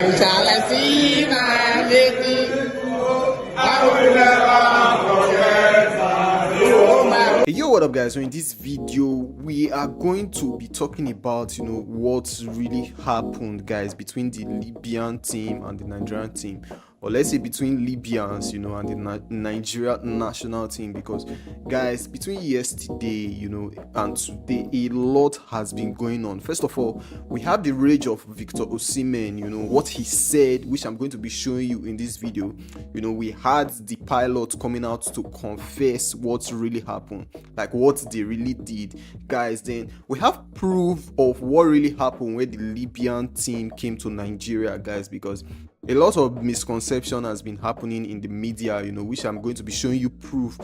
Shall I see my lady? Hey, yo, what up guys? So in this video we are going to be talking about what's really happened, guys, between the Libyan team and the Nigerian team, or let's say between Libyans and the Nigeria national team, because guys, between yesterday and today a lot has been going on. First of all, we have the rage of Victor Osoinmhen, what he said, which I'm going to be showing you in this video. We had the pilot coming out to confess what's really happened, like what they really did, guys. Then we have proof of what really happened when the Libyan team came to Nigeria, guys, because a lot of misconception has been happening in the media, which I'm going to be showing you proof,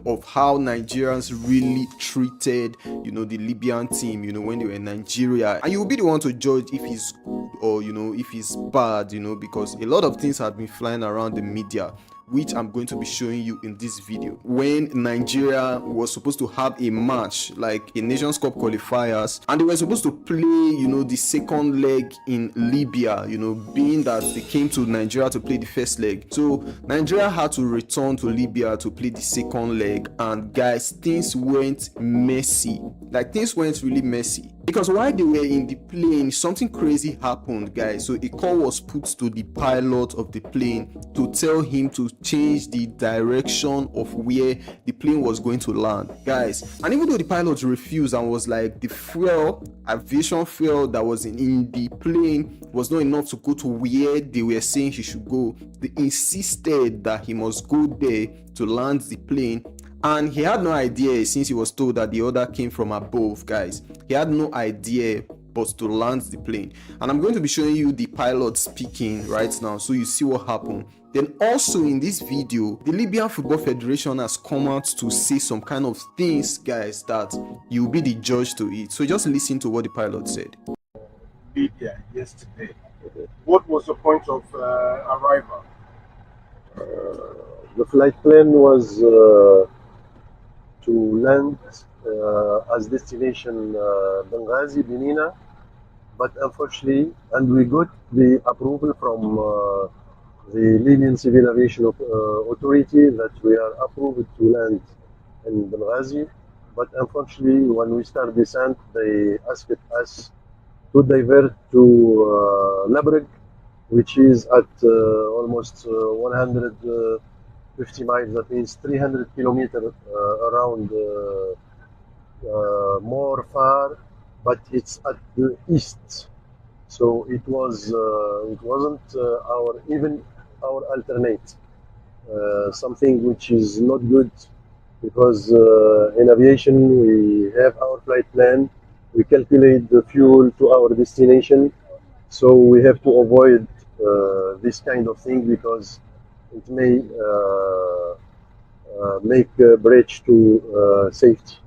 of how Nigerians really treated, the Libyan team, when they were in Nigeria. And you'll be the one to judge if it's good or, if it's bad, because a lot of things have been flying around the media, which I'm going to be showing you in this video. When Nigeria was supposed to have a match, like a Nations Cup qualifiers, and they were supposed to play, the second leg in Libya, being that they came to Nigeria to play the first leg. So Nigeria had to return to Libya to play the second leg, and guys, things went messy. Like, things went really messy. Because while they were in the plane, something crazy happened, guys. So a call was put to the pilot of the plane to tell him to change the direction of where the plane was going to land, guys. And even though the pilot refused and was like, the aviation fuel that was in the plane was not enough to go to where they were saying he should go, they insisted that he must go there to land the plane. And he had no idea, since he was told that the order came from above, guys. He had no idea but to land the plane. And I'm going to be showing you the pilot speaking right now, so you see what happened. Then also in this video, the Libyan Football Federation has come out to say some kind of things, guys, that you'll be the judge to it. So just listen to what the pilot said. Libya yesterday. What was the point of arrival? The flight plan was to land as destination Benghazi, Benina, but unfortunately, and we got the approval from the Libyan Civil Aviation Authority that we are approved to land in Benghazi, but unfortunately, when we start descent, they asked us to divert to Labreg, which is at almost 150 miles, that means 300 kilometers around, more far, but it's at the east. So it wasn't our alternate, something which is not good, because in aviation we have our flight plan, we calculate the fuel to our destination, so we have to avoid this kind of thing, because it may make a breach to safety.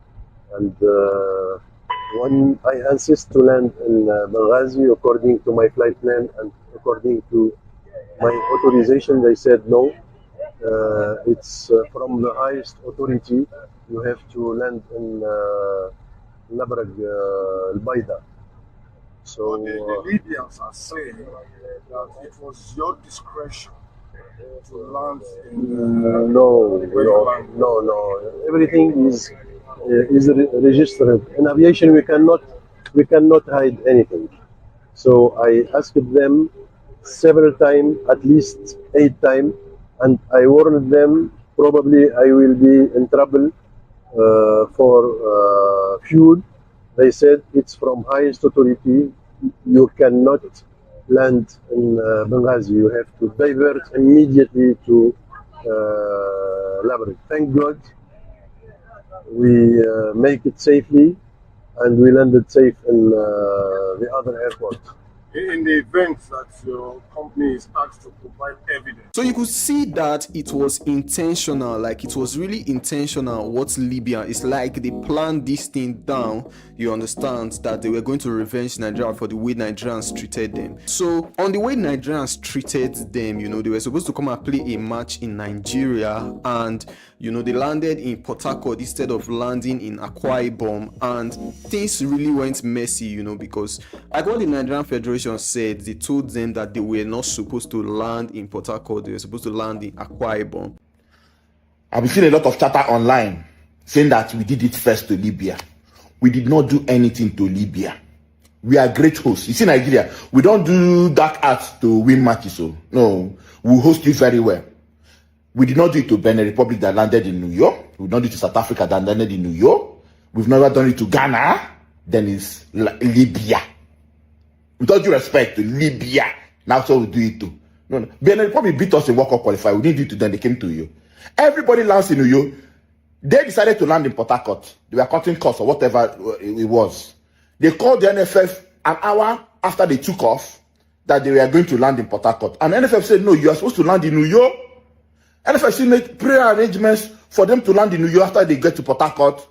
And when I insist to land in Benghazi according to my flight plan and according to my authorization, they said no. It's from the highest authority. You have to land in Labreg al-Baida. So the Libyans are saying that it was your discretion to land in no. Everything is registered. In aviation, we cannot hide anything. So I asked them several times, at least 8 times, and I warned them probably I will be in trouble for fuel. They said it's from highest authority. You cannot land in Benghazi. You have to divert immediately to Labreg. Thank God we make it safely, and we landed safe in the other airport. In the event that your company is asked to provide evidence. So you could see that it was intentional, like it was really intentional what Libya is like. They planned this thing down, you understand, that they were going to revenge Nigeria for the way Nigerians treated them. So on the way Nigerians treated them, they were supposed to come and play a match in Nigeria, and they landed in Port Harcourt instead of landing in Akwa Ibom, and things really went messy, because like what the Nigerian Federation information said, they told them that they were not supposed to land in Port Harcourt, they were supposed to land in Akwa Ibom. I've been seeing a lot of chatter online saying that we did it first to Libya. We did not do anything to Libya. We are great hosts. You see, Nigeria, we don't do dark arts to win matches. So no, we host you very well. We did not do it to Benin Republic that landed in New York. We did not do it to South Africa that landed in New York. We've never done it to Ghana. Then it's Libya. With all due respect to Libya, now so we do it to. No. Benin Republic beat us in World Cup qualifier. We didn't do it to them. They came to you. Everybody lands in New York. They decided to land in Port Harcourt. They were cutting costs or whatever it was. They called the NFF an hour after they took off that they were going to land in Port Harcourt. And the NFF said, no, you are supposed to land in New York. NFF still made prayer arrangements for them to land in New York after they get to Port Harcourt.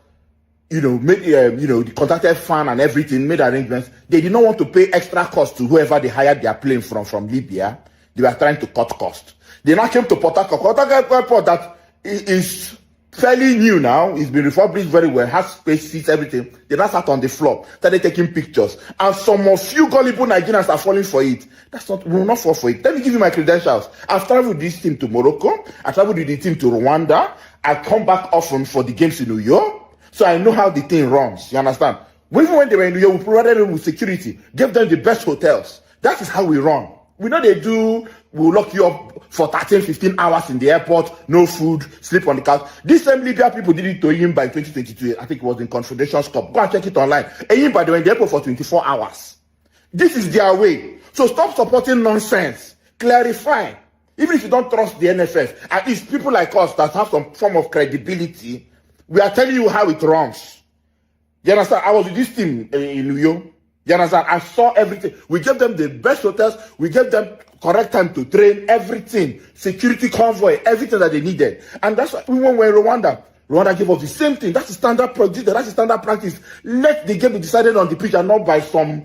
Made, the contacted fan and everything, made arrangements. They did not want to pay extra cost to whoever they hired their plane from Libya. They were trying to cut cost. They now came to Port Harcourt. Port Harcourt airport that is fairly new now. It's been refurbished very well, has space, seats, everything. They now sat on the floor, started taking pictures. And some of few gullible Nigerians are falling for it. We will not fall for it. Let me give you my credentials. I've traveled with this team to Morocco. I traveled with the team to Rwanda. I come back often for the games in New York. So I know how the thing runs. You understand? Even when they were in New York, we provided them with security, gave them the best hotels. That is how we run. We know we'll lock you up for 13, 15 hours in the airport, no food, sleep on the couch. These same Libya people did it to him by 2022. I think it was in Confederations Cup. Go and check it online. By they were in the airport for 24 hours. This is their way. So stop supporting nonsense. Clarify. Even if you don't trust the NFF, at least people like us that have some form of credibility, we are telling you how it runs. You understand? I was with this team in New York. You understand? I saw everything. We gave them the best hotels. We gave them correct time to train, everything. Security convoy, everything that they needed. And that's why when we were in Rwanda, Rwanda gave us the same thing. That's the standard procedure. That's the standard practice. Let the game be decided on the pitch and not by some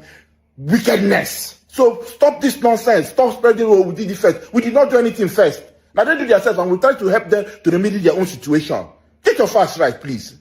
wickedness. So stop this nonsense. Stop spreading what we did first. We did not do anything first. Now they do themselves and we try to help them to remedy their own situation. Get your facts right, please.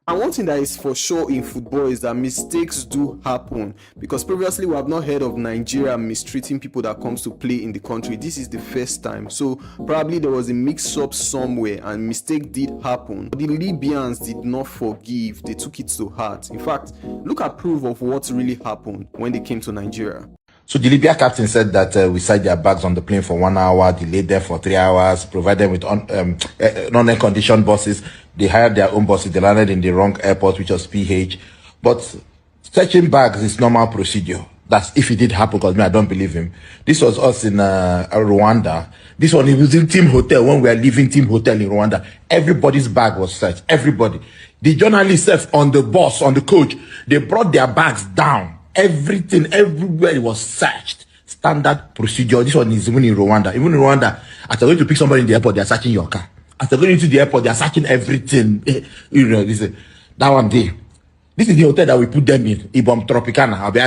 And one thing that is for sure in football is that mistakes do happen, because previously we have not heard of Nigeria mistreating people that comes to play in the country. This is the first time, so probably there was a mix-up somewhere and mistake did happen. The Libyans did not forgive, they took it to heart. In fact, look at proof of what really happened when they came to Nigeria. So the Libya captain said that we sat their bags on the plane for 1 hour, delayed them for 3 hours, provided them with non-air conditioned buses. They hired their own buses. They landed in the wrong airport, which was PH. But searching bags is normal procedure. That's if it did happen, because I don't believe him. This was us in Rwanda. This one, it was in Team Hotel. When we were leaving Team Hotel in Rwanda, everybody's bag was searched. Everybody. The journalists left on the bus, on the coach. They brought their bags down. Everything, everywhere it was searched. Standard procedure. This one is even in Rwanda. Even in Rwanda, as you're going to pick somebody in the airport, they are searching your car. As you're going into the airport, they are searching everything. That one day. This is the hotel that we put them in. Ibom Tropicana, the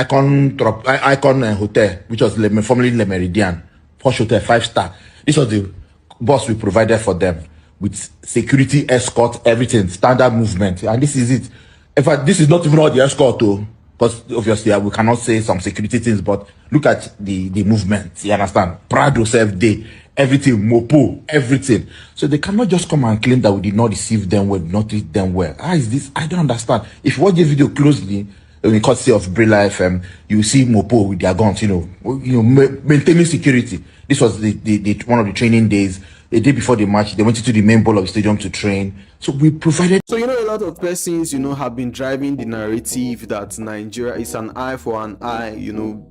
Icon Hotel, which was formerly Le Meridian. Posh Hotel, 5-star. This was the bus we provided for them. With security, escort, everything. Standard movement. And this is it. In fact, this is not even all the escort too. Because obviously we cannot say some security things, but look at the movement. You understand? Prado self day, everything, mopo, everything. So they cannot just come and claim that we did not receive them well, not treat them well. How is this? I don't understand. If you watch the video closely, in the courtesy of Brilla FM, you see mopo with their guns, maintaining security. This was the one of the training days. The day before the match, they went into the main bowl of the stadium to train. So we provided. So, a lot of persons, have been driving the narrative that Nigeria is an eye for an eye,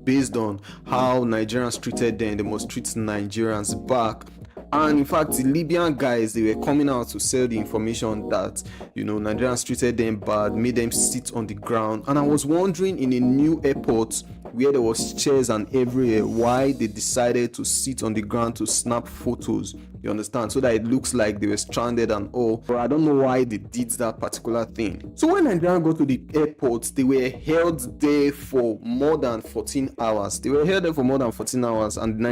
based on how Nigerians treated them. They must treat Nigerians back. And in fact, the Libyan guys, they were coming out to sell the information that, Nigerians treated them bad, made them sit on the ground. And I was wondering, in a new airport where there was chairs and everywhere, why they decided to sit on the ground to snap photos You understand? So that it looks like they were stranded and all. But I don't know why they did that particular thing. So when Nigerians go to the airport, they were held there for more than 14 hours. They were held there for more than 14 hours, and the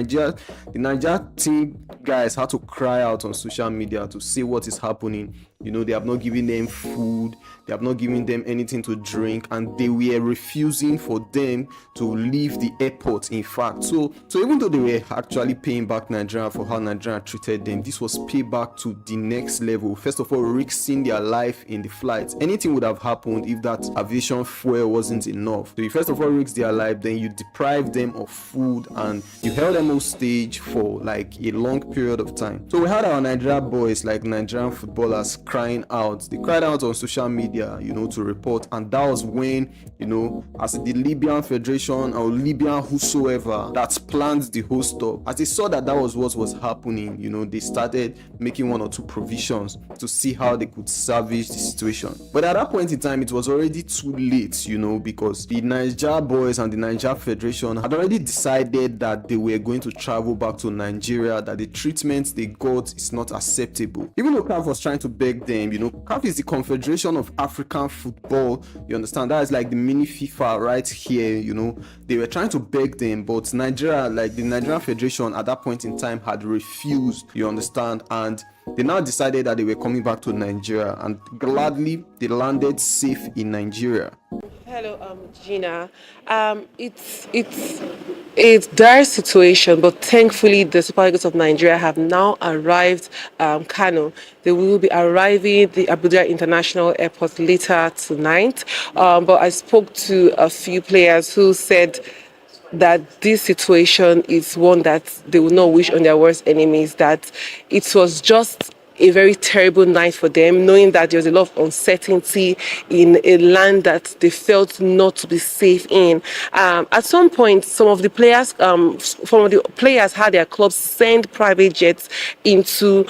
Nigeria team guys had to cry out on social media to see what is happening. You know, they have not given them food, they have not given them anything to drink, and they were refusing for them to leave the airport, in fact. So even though they were actually paying back Nigeria for how Nigeria treated them, this was payback to the next level. First of all, risking their life in the flight. Anything would have happened if that aviation fuel wasn't enough. So you first of all risk their life, then you deprive them of food, and you held them on stage for like a long period of time. So we had our Nigeria boys, like Nigerian footballers, crying out. They cried out on social media, you know, to report. And that was when, you know, as the Libyan Federation or Libyan whosoever that planned the whole stop, as they saw that that was what was happening, you know, they started making one or two provisions to see how they could salvage the situation. But at that point in time, it was already too late, you know, because the Niger boys and the Niger Federation had already decided that they were going to travel back to Nigeria, that the treatment they got is not acceptable. Even though CAF was trying to beg them, you know, CAF is the Confederation of African Football, you understand? That is like the mini FIFA right here, you know. They were trying to beg them, but Nigeria, like the Nigerian Federation at that point in time, had refused, you understand? And they now decided that they were coming back to Nigeria, and gladly they landed safe in Nigeria. Hello, Gina. It's a dire situation, but thankfully the Super Eagles of Nigeria have now arrived Kano. They will be arriving at the Abuja International Airport later tonight. But I spoke to a few players who said that this situation is one that they will not wish on their worst enemies, that it was just a very terrible night for them, knowing that there was a lot of uncertainty in a land that they felt not to be safe in. At some point, some of the players had their clubs send private jets into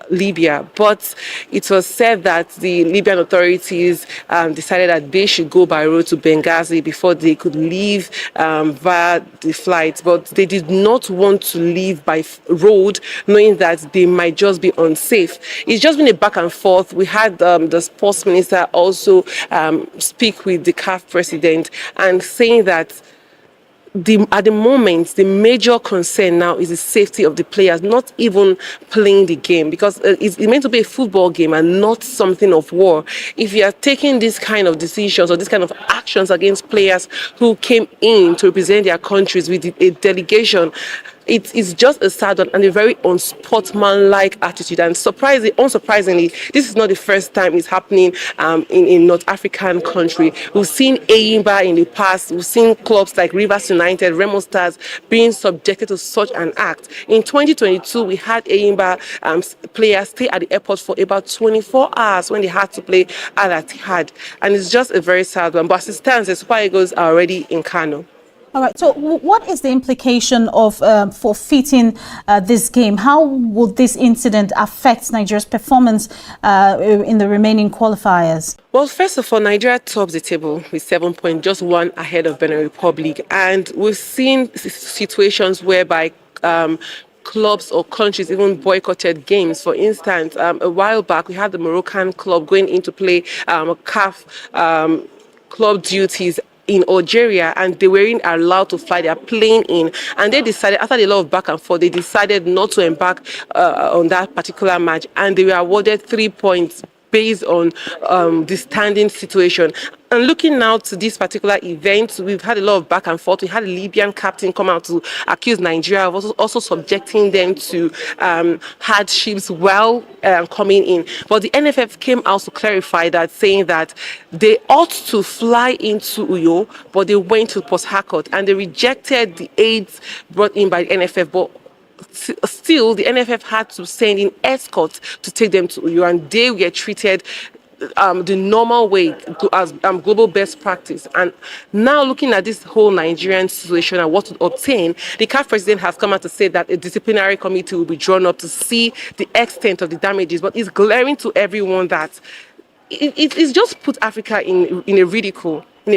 Libya, but it was said that the Libyan authorities decided that they should go by road to Benghazi before they could leave via the flight. But they did not want to leave by road, knowing that they might just be unsafe. It's just been a back and forth. We had the sports minister also speak with the CAF president and saying that at the moment, the major concern now is the safety of the players, not even playing the game, because it's meant to be a football game and not something of war. If you are taking these kind of decisions or these kind of actions against players who came in to represent their countries with a delegation, it is just a sad one and a very unsportsmanlike attitude. And unsurprisingly, this is not the first time it's happening in North African country. We've seen Eyimba in the past. We've seen clubs like Rivers United, Remo Stars being subjected to such an act. In 2022, we had Eyimba players stay at the airport for about 24 hours when they had to play Al Ittihad. And it's just a very sad one. But as it stands, the Super Eagles are already in Kano. All right. So what is the implication of forfeiting this game? How will this incident affect Nigeria's performance in the remaining qualifiers? Well, first of all, Nigeria tops the table with 7 points, just one ahead of Benin Republic. And we've seen situations whereby clubs or countries even boycotted games. For instance, a while back, we had the Moroccan club going in to play CAF club duties in Algeria, and they weren't allowed to fly their plane in, and they decided, after a lot of back and forth, they decided not to embark on that particular match, and they were awarded 3 points based on the standing situation. And looking now to this particular event, we've had a lot of back and forth. We had a Libyan captain come out to accuse Nigeria of also subjecting them to hardships while coming in. But the NFF came out to clarify that, saying that they ought to fly into Uyo, but they went to Port Harcourt, and they rejected the aids brought in by the NFF. But still, the NFF had to send in escorts to take them to Uyo, and they were treated the normal way as global best practice. And now, looking at this whole Nigerian situation and what to obtain, the CAF president has come out to say that a disciplinary committee will be drawn up to see the extent of the damages. But it's glaring to everyone that it's just put Africa in a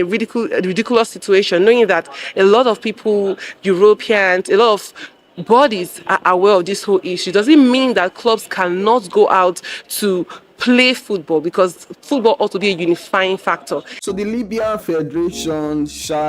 ridiculous situation, knowing that a lot of people, Europeans, a lot of bodies are aware of this whole issue. Does it mean that clubs cannot go out to play football, because football ought to be a unifying factor? So the Libyan Federation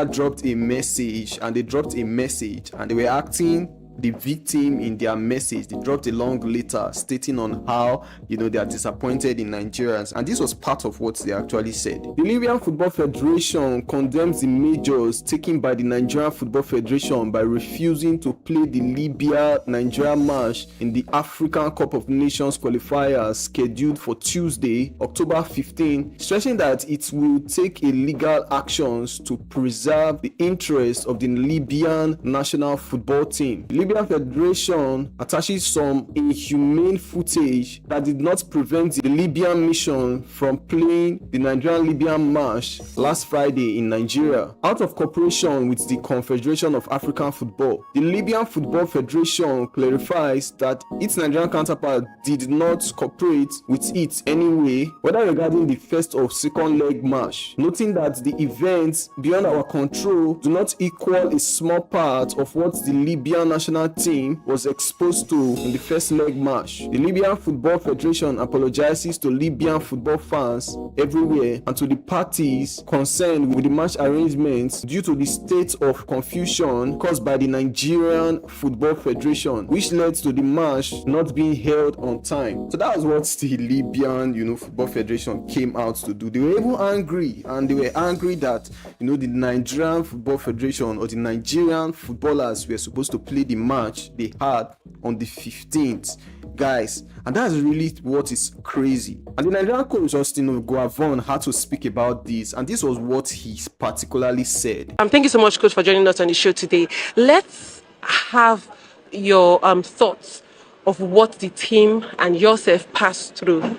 dropped a message, and they were acting the victim in their message. They dropped a long letter stating on how, they are disappointed in Nigerians, and this was part of what they actually said. The Libyan Football Federation condemns the measures taken by the Nigerian Football Federation by refusing to play the Libya-Nigeria match in the African Cup of Nations qualifiers scheduled for Tuesday, October 15, stressing that it will take illegal actions to preserve the interests of the Libyan national football team. The Libyan Federation attaches some inhumane footage that did not prevent the Libyan mission from playing the Nigerian-Libyan match last Friday in Nigeria, out of cooperation with the Confederation of African Football. The Libyan Football Federation clarifies that its Nigerian counterpart did not cooperate with it anyway, whether regarding the first or second leg match, noting that the events beyond our control do not equal a small part of what the Libyan national team was exposed to in the first leg match. The Libyan Football Federation apologizes to Libyan football fans everywhere and to the parties concerned with the match arrangements due to the state of confusion caused by the Nigerian Football Federation, which led to the match not being held on time. So that was what the Libyan, Football Federation came out to do. They were even angry, and they were angry that, the Nigerian Football Federation or the Nigerian footballers were supposed to play the match they had on the 15th, guys, and that's really what is crazy. And the Nigerian coach Justin Guavon had to speak about this, and this was what he particularly said. Thank you so much, coach, for joining us on the show today. Let's have your thoughts of what the team and yourself passed through.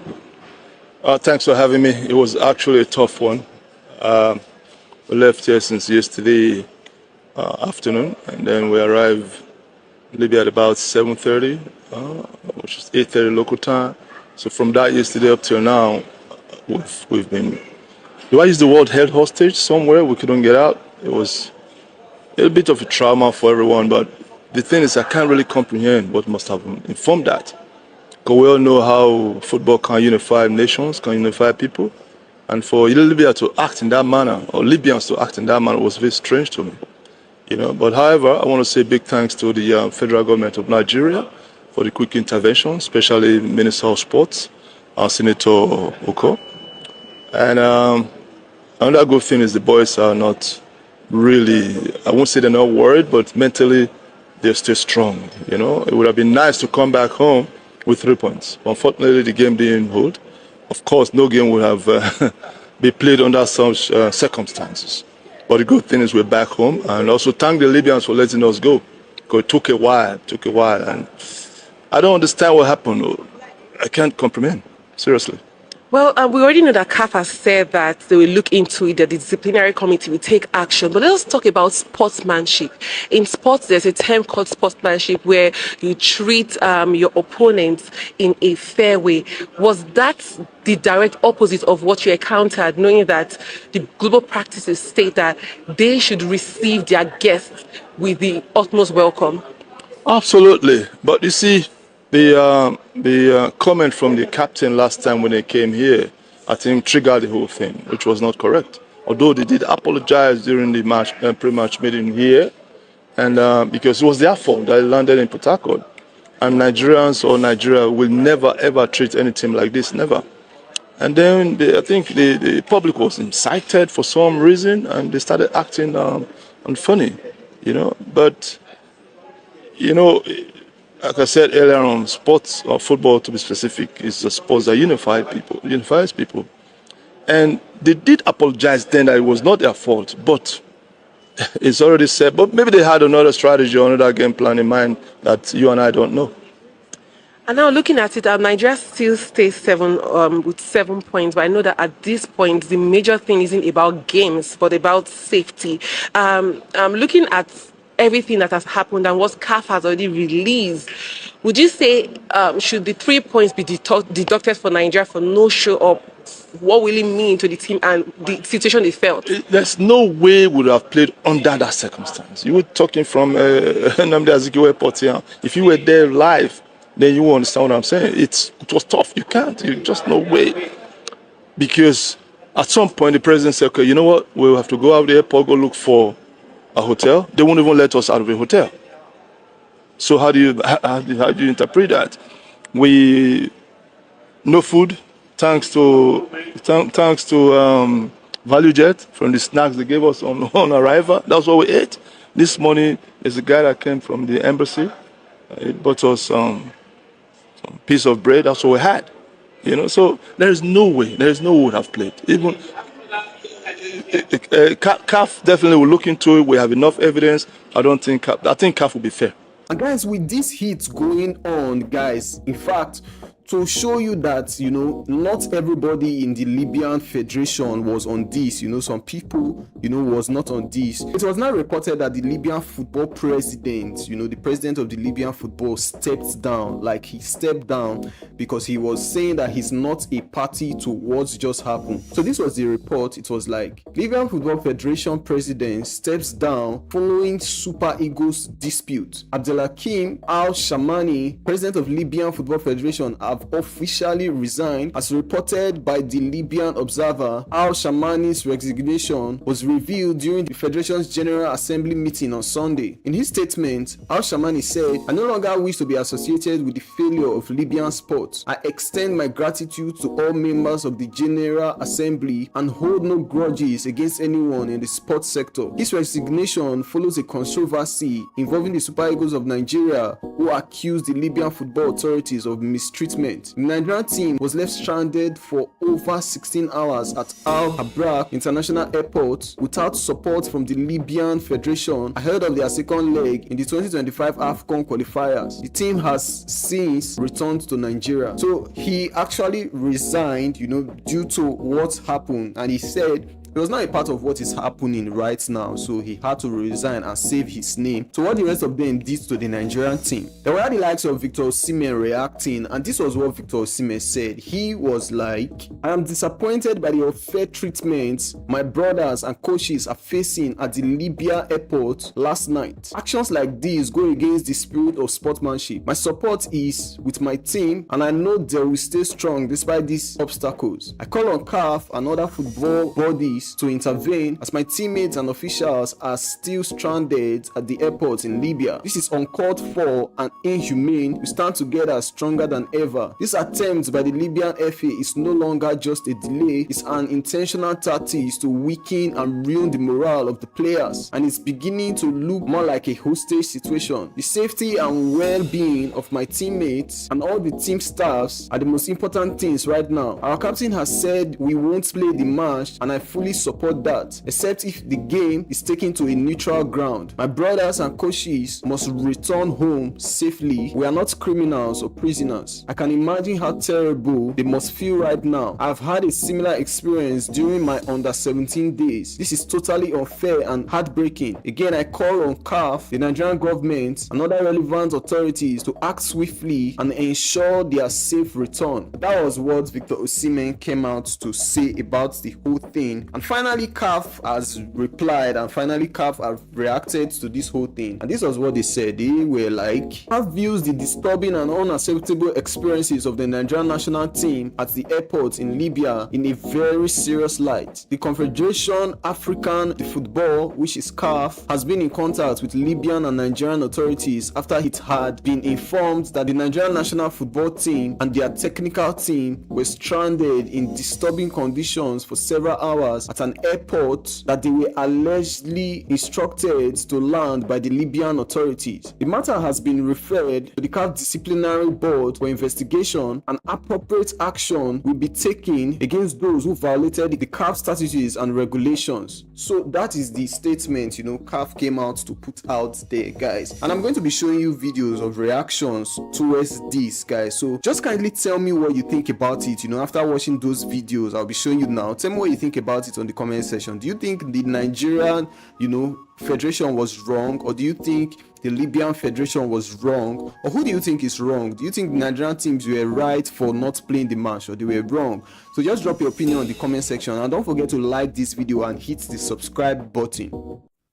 Thanks for having me. It was actually a tough one. We left here since yesterday afternoon, and then we arrived Libya at about 7:30, which is 8:30 local time. So from that yesterday up till now, we've been, do I use the word held hostage somewhere? We couldn't get out. It was a bit of a trauma for everyone, but the thing is I can't really comprehend what must have informed that. Because we all know how football can unify nations, can unify people. And for Libya to act in that manner, or Libyans to act in that manner, was very strange to me. But however, I want to say big thanks to the federal government of Nigeria for the quick intervention, especially Minister of Sports, Senator Oko. And another good thing is the boys are not really, I won't say they're not worried, but mentally they're still strong. It would have been nice to come back home with 3 points. Unfortunately, the game didn't hold. Of course, no game would have been played under such circumstances. But the good thing is we're back home, and also thank the Libyans for letting us go, because it took a while, and I don't understand what happened. I can't comprehend, seriously. Well, we already know that CAF has said that they will look into it, that the disciplinary committee will take action. But let's talk about sportsmanship. In sports, there's a term called sportsmanship where you treat your opponents in a fair way. Was that the direct opposite of what you encountered, knowing that the global practices state that they should receive their guests with the utmost welcome? Absolutely. But you see, the comment from the captain last time when they came here, I think triggered the whole thing, which was not correct. Although they did apologize during the match, pre-match meeting here, and because it was their fault that they landed in Port Harcourt. And Nigerians or Nigeria will never ever treat any team like this, never. And then I think the public was incited for some reason, and they started acting unfunny, But like I said earlier on, sports or football, to be specific, is a sport that unifies people. And they did apologize then that it was not their fault, but it's already said. But maybe they had another strategy or another game plan in mind that you and I don't know. And now looking at it, Nigeria still stays with 7 points. But I know that at this point, the major thing isn't about games, but about safety. Looking at everything that has happened and what CAF has already released, would you say should the 3 points be deducted for Nigeria for no show up what will it mean to the team and the situation they felt? There's no way we would have played under that circumstance. You were talking from Nnamdi Azikiwe Airport here. If you were there live, then you will understand what I'm saying. It was tough. You can't. You just no way. Because at some point the president said, okay, you know what? We'll have to go out of the airport, go look for a hotel. They won't even let us out of a hotel. So how do you interpret that? No food, thanks to ValueJet from the snacks they gave us on arrival. That's what we ate. This morning, there's a guy that came from the embassy. He bought us some piece of bread. That's what we had. You know, so there is no way we would have played. Even CAF definitely will look into it. We have enough evidence. I think CAF will be fair. And guys, with this heat going on, guys, in fact, to show you that, you know, not everybody in the Libyan Federation was on this, you know, some people, you know, was not on this. It was now reported that the Libyan football president, you know, the president of the Libyan football stepped down, like he stepped down because he was saying that he's not a party to what's just happened. So this was the report. It was like, Libyan Football Federation president steps down following Super Eagles dispute. Abdelhakim Al-Shamani, president of Libyan Football Federation, have officially resigned. As reported by the Libyan Observer, Al-Shamani's resignation was revealed during the Federation's General Assembly meeting on Sunday. In his statement, Al-Shamani said, "I no longer wish to be associated with the failure of Libyan sports. I extend my gratitude to all members of the General Assembly and hold no grudges against anyone in the sports sector." His resignation follows a controversy involving the Super Eagles of Nigeria, who accused the Libyan football authorities of mistreatment. The Nigerian team was left stranded for over 16 hours at Al Habrak International Airport without support from the Libyan Federation ahead of their second leg in the 2025 AFCON qualifiers. The team has since returned to Nigeria. So he actually resigned, you know, due to what happened, and he said it was not a part of what is happening right now, so he had to resign and save his name. So what the rest of them did to the Nigerian team, there were the likes of Victor Osoinmhen reacting, and this was what Victor Osoinmhen said. He was like, "I am disappointed by the unfair treatment my brothers and coaches are facing at the Libya airport last night. Actions like these go against the spirit of sportsmanship. My support is with my team, and I know they will stay strong despite these obstacles. I call on CAF and other football bodies to intervene as my teammates and officials are still stranded at the airport in Libya. This is uncalled for and inhumane. We stand together stronger than ever. This attempt by the Libyan FA is no longer just a delay, it's an intentional tactic to weaken and ruin the morale of the players, and it's beginning to look more like a hostage situation. The safety and well-being of my teammates and all the team staffs are the most important things right now. Our captain has said we won't play the match, and I fully support that, except if the game is taken to a neutral ground. My brothers and coaches must return home safely. We are not criminals or prisoners. I can imagine how terrible they must feel right now. I've had a similar experience during my under 17 days. This is totally unfair and heartbreaking. Again, I call on CAF, the Nigerian government, and other relevant authorities to act swiftly and ensure their safe return." That was what Victor Osoinmhen came out to say about the whole thing. And finally, CAF has replied, and finally CAF have reacted to this whole thing. And this was what they said. They were like, "CAF views the disturbing and unacceptable experiences of the Nigerian national team at the airport in Libya in a very serious light. The Confederation African de Football, which is CAF, has been in contact with Libyan and Nigerian authorities after it had been informed that the Nigerian national football team and their technical team were stranded in disturbing conditions for several hours at an airport that they were allegedly instructed to land by the Libyan authorities. The matter has been referred to the CAF Disciplinary Board for investigation, and appropriate action will be taken against those who violated the CAF statutes and regulations." So that is the statement, you know, CAF came out to put out there, guys. And I'm going to be showing you videos of reactions towards this, guys. So just kindly tell me what you think about it, you know, after watching those videos. I'll be showing you now. Tell me what you think about it on the comment section. Do you think the Nigerian, federation was wrong, or do you think the Libyan federation was wrong, or who do you think is wrong? Do you think the Nigerian teams were right for not playing the match, or they were wrong? So just drop your opinion on the comment section, and don't forget to like this video and hit the subscribe button.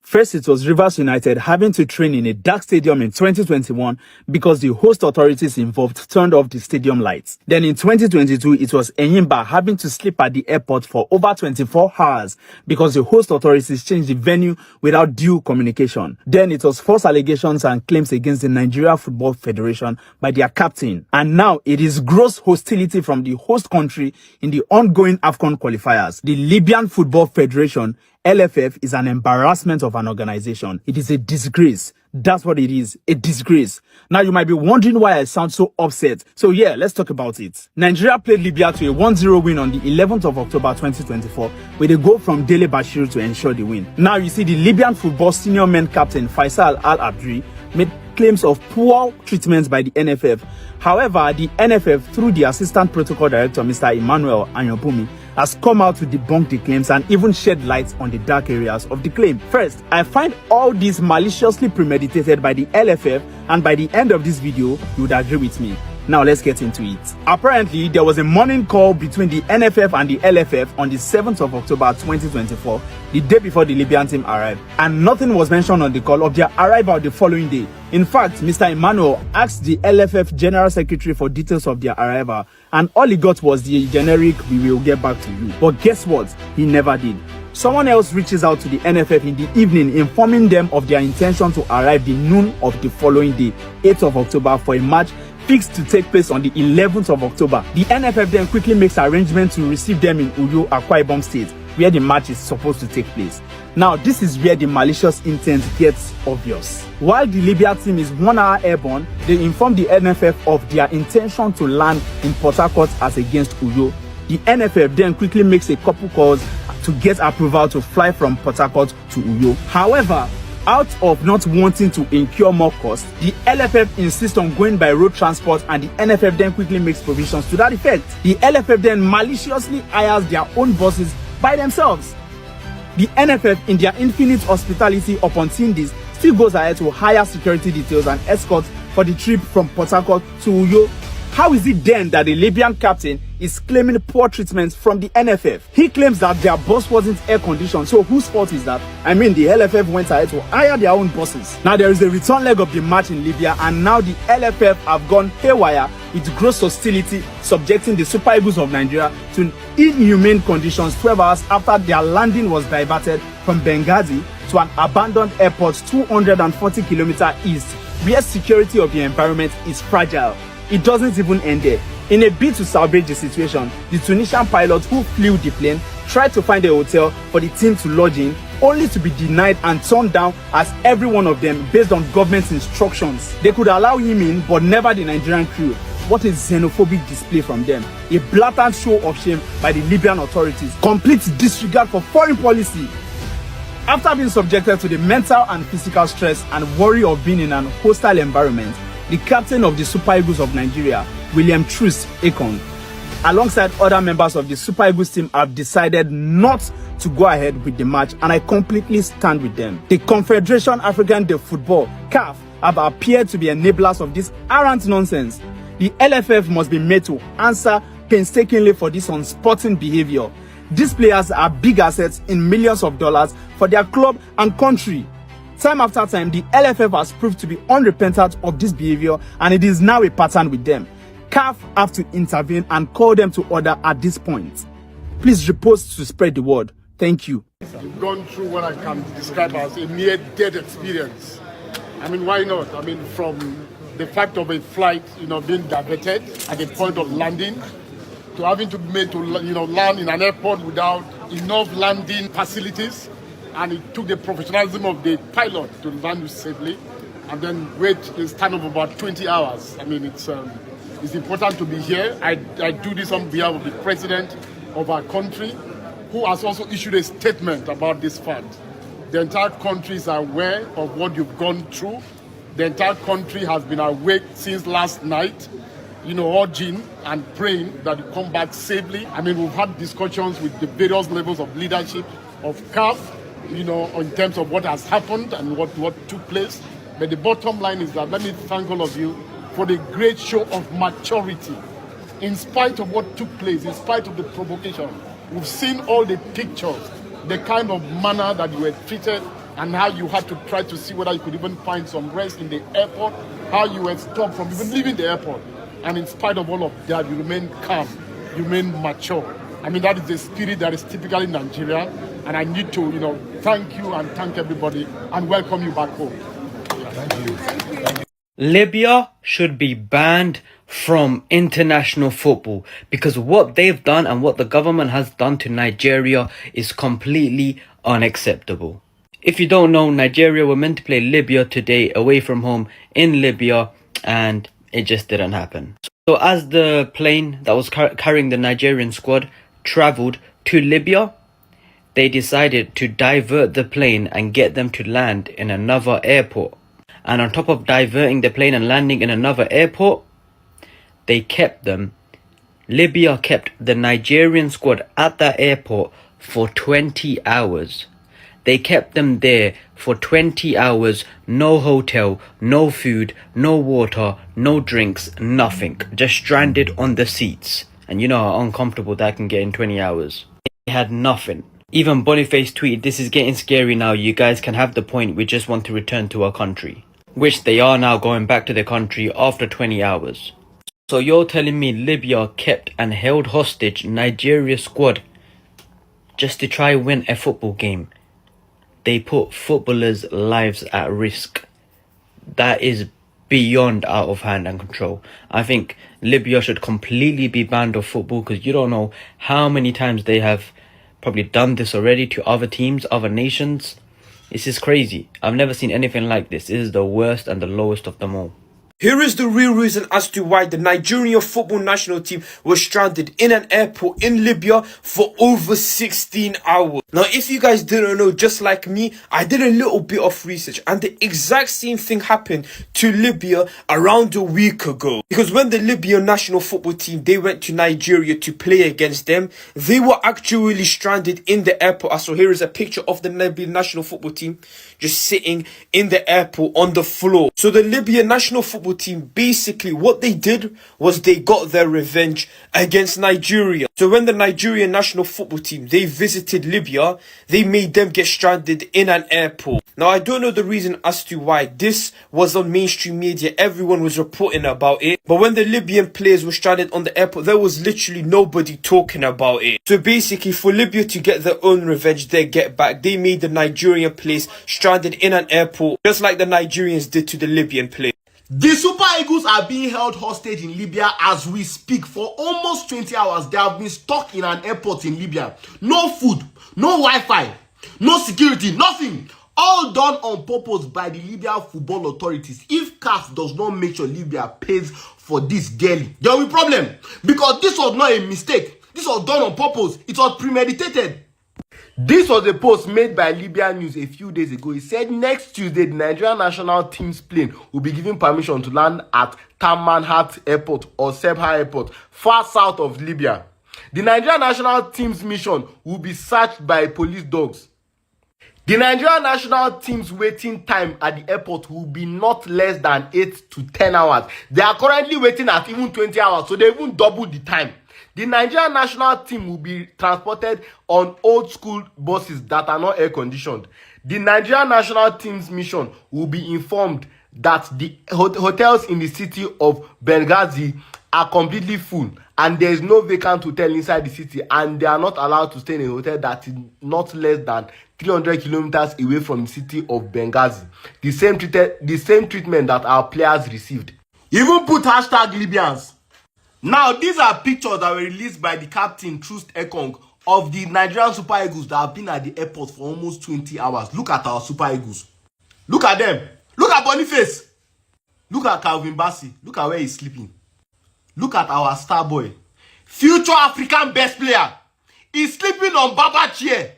First, it was Rivers United having to train in a dark stadium in 2021 because the host authorities involved turned off the stadium lights. Then in 2022, it was Enyimba having to sleep at the airport for over 24 hours because the host authorities changed the venue without due communication. Then it was false allegations and claims against the Nigeria Football Federation by their captain. And now it is gross hostility from the host country in the ongoing AFCON qualifiers. The Libyan Football Federation, LFF, is an embarrassment of an organization. It is a disgrace. That's what it is, a disgrace. Now you might be wondering why I sound so upset. So yeah, let's talk about it. Nigeria played Libya to a 1-0 win on the 11th of October 2024 with a goal from Dele Bashir to ensure the win. Now you see the Libyan football senior men captain Faisal Al-Abdri made claims of poor treatment by the NFF. However, the NFF, through the assistant protocol director Mr. Emmanuel Anyobumi, has come out to debunk the claims and even shed light on the dark areas of the claim. First, I find all this maliciously premeditated by the LFF, and by the end of this video, you would agree with me. Now let's get into it. Apparently, there was a morning call between the NFF and the LFF on the 7th of October 2024, the day before the Libyan team arrived, and nothing was mentioned on the call of their arrival the following day. In fact, Mr. Emmanuel asked the LFF General Secretary for details of their arrival, and all he got was the generic "we will get back to you." But guess what? He never did. Someone else reaches out to the NFF in the evening, informing them of their intention to arrive the noon of the following day, 8th of October, for a match fixed to take place on the 11th of October. The NFF then quickly makes arrangements to receive them in Uyo, Akwa Ibom State, where the match is supposed to take place. Now, this is where the malicious intent gets obvious. While the Libya team is 1 hour airborne, they inform the NFF of their intention to land in Port Harcourt as against Uyo. The NFF then quickly makes a couple calls to get approval to fly from Port Harcourt to Uyo. However, out of not wanting to incur more costs, the LFF insists on going by road transport, and the NFF then quickly makes provisions to that effect. The LFF then maliciously hires their own buses by themselves. The NFF, in their infinite hospitality upon seeing this, still goes ahead to hire security details and escorts for the trip from Port Harcourt to Uyo. How is it then that the Libyan captain is claiming poor treatment from the NFF? He claims that their bus wasn't air conditioned, so whose fault is that? I mean, the LFF went ahead to hire their own buses. Now there is a return leg of the match in Libya, and now the LFF have gone haywire with gross hostility, subjecting the Super Eagles of Nigeria to inhumane conditions 12 hours after their landing was diverted from Benghazi to an abandoned airport 240 kilometers east, where security of the environment is fragile. It doesn't even end there. In a bid to salvage the situation, the Tunisian pilot who flew the plane tried to find a hotel for the team to lodge in, only to be denied and turned down as every one of them based on government's instructions. They could allow him in, but never the Nigerian crew. What a xenophobic display from them. A blatant show of shame by the Libyan authorities. Complete disregard for foreign policy. After being subjected to the mental and physical stress and worry of being in an hostile environment, the captain of the Super Eagles of Nigeria, William Troost Ekong, alongside other members of the Super Eagles team, have decided not to go ahead with the match, and I completely stand with them. The Confederation African de Football, CAF, have appeared to be enablers of this arrant nonsense. The LFF must be made to answer painstakingly for this unsporting behavior. These players are big assets in millions of dollars for their club and country. Time after time, the LFF has proved to be unrepentant of this behavior, and it is now a pattern with them. CAF have to intervene and call them to order at this point. Please repost to spread the word. Thank you. I've gone through what I can describe as a near death experience. I mean, why not? I mean, from the fact of a flight, being diverted at the point of landing, to having to be made to, land in an airport without enough landing facilities. And it took the professionalism of the pilot to land safely, and then wait a stand of about 20 hours. I mean, it's important to be here. I do this on behalf of the president of our country, who has also issued a statement about this fact. The entire country is aware of what you've gone through. The entire country has been awake since last night. urging and praying that you come back safely. I mean, we've had discussions with the various levels of leadership of CAF, in terms of what has happened and what took place. But the bottom line is that let me thank all of you for the great show of maturity. In spite of what took place, in spite of the provocation, we've seen all the pictures, the kind of manner that you were treated, and how you had to try to see whether you could even find some rest in the airport, how you were stopped from even leaving the airport. And in spite of all of that, you remain calm, you remain mature. I mean, that is the spirit that is typically Nigeria. And I need to, thank you and thank everybody and welcome you back home. Thank you. Libya should be banned from international football because what they've done and what the government has done to Nigeria is completely unacceptable. If you don't know, Nigeria were meant to play Libya today away from home in Libya, and it just didn't happen. So as the plane that was carrying the Nigerian squad travelled to Libya, they decided to divert the plane and get them to land in another airport. And on top of diverting the plane and landing in another airport, Libya kept the Nigerian squad at that airport for 20 hours. They kept them there for 20 hours, no hotel, no food, no water, no drinks, nothing. Just stranded on the seats. And you know how uncomfortable that can get in 20 hours. They had nothing. Even Boniface tweeted, "This is getting scary now. You guys can have the point. We just want to return to our country." Which they are now going back to their country after 20 hours. So you're telling me Libya kept and held hostage Nigeria's squad just to try win a football game? They put footballers' lives at risk. That is beyond out of hand and control. I think Libya should completely be banned of football because you don't know how many times they have probably done this already to other teams, other nations. This is crazy. I've never seen anything like this. This is the worst and the lowest of them all. Here is the real reason as to why the Nigerian football national team was stranded in an airport in Libya for over 16 hours. Now, if you guys didn't know, just like me, I did a little bit of research and the exact same thing happened to Libya around a week ago. Because when the Libyan national football team, they went to Nigeria to play against them, they were actually stranded in the airport. So here is a picture of the Libyan national football team just sitting in the airport on the floor. So the Libyan national football team, basically what they did was they got their revenge against Nigeria. So when the Nigerian national football team, they visited Libya, they made them get stranded in an airport. Now, I don't know the reason as to why this was on mainstream media. Everyone was reporting about it. But when the Libyan players were stranded on the airport, there was literally nobody talking about it. So basically, for Libya to get their own revenge, their get back, they made the Nigerian players stranded in an airport, just like the Nigerians did to the Libyan players. The Super Eagles are being held hostage in Libya as we speak. For almost 20 hours, they have been stuck in an airport in Libya. No food, no Wi-Fi, no security, nothing. All done on purpose by the Libyan football authorities. If CAF does not make sure Libya pays for this daily, there will be problem. Because this was not a mistake. This was done on purpose. It was premeditated. This was a post made by Libya News a few days ago. It said next Tuesday, the Nigerian national team's plane will be given permission to land at Tamanhat Airport or Sebha Airport, far south of Libya. The Nigerian national team's mission will be searched by police dogs. The Nigerian national team's waiting time at the airport will be not less than 8 to 10 hours. They are currently waiting at even 20 hours, so they even double the time. The Nigerian national team will be transported on old school buses that are not air conditioned. The Nigerian national team's mission will be informed that the hotels in the city of Benghazi are completely full and there is no vacant hotel inside the city, and they are not allowed to stay in a hotel that is not less than 300 kilometers away from the city of Benghazi. The same treatment that our players received. Even put hashtag Libyans. Now, these are pictures that were released by the captain, Trust Ekong, of the Nigerian Super Eagles that have been at the airport for almost 20 hours. Look at our Super Eagles. Look at them. Look at Boniface. Look at Calvin Bassey. Look at where he's sleeping. Look at our star boy. Future African best player. He's sleeping on Baba chair.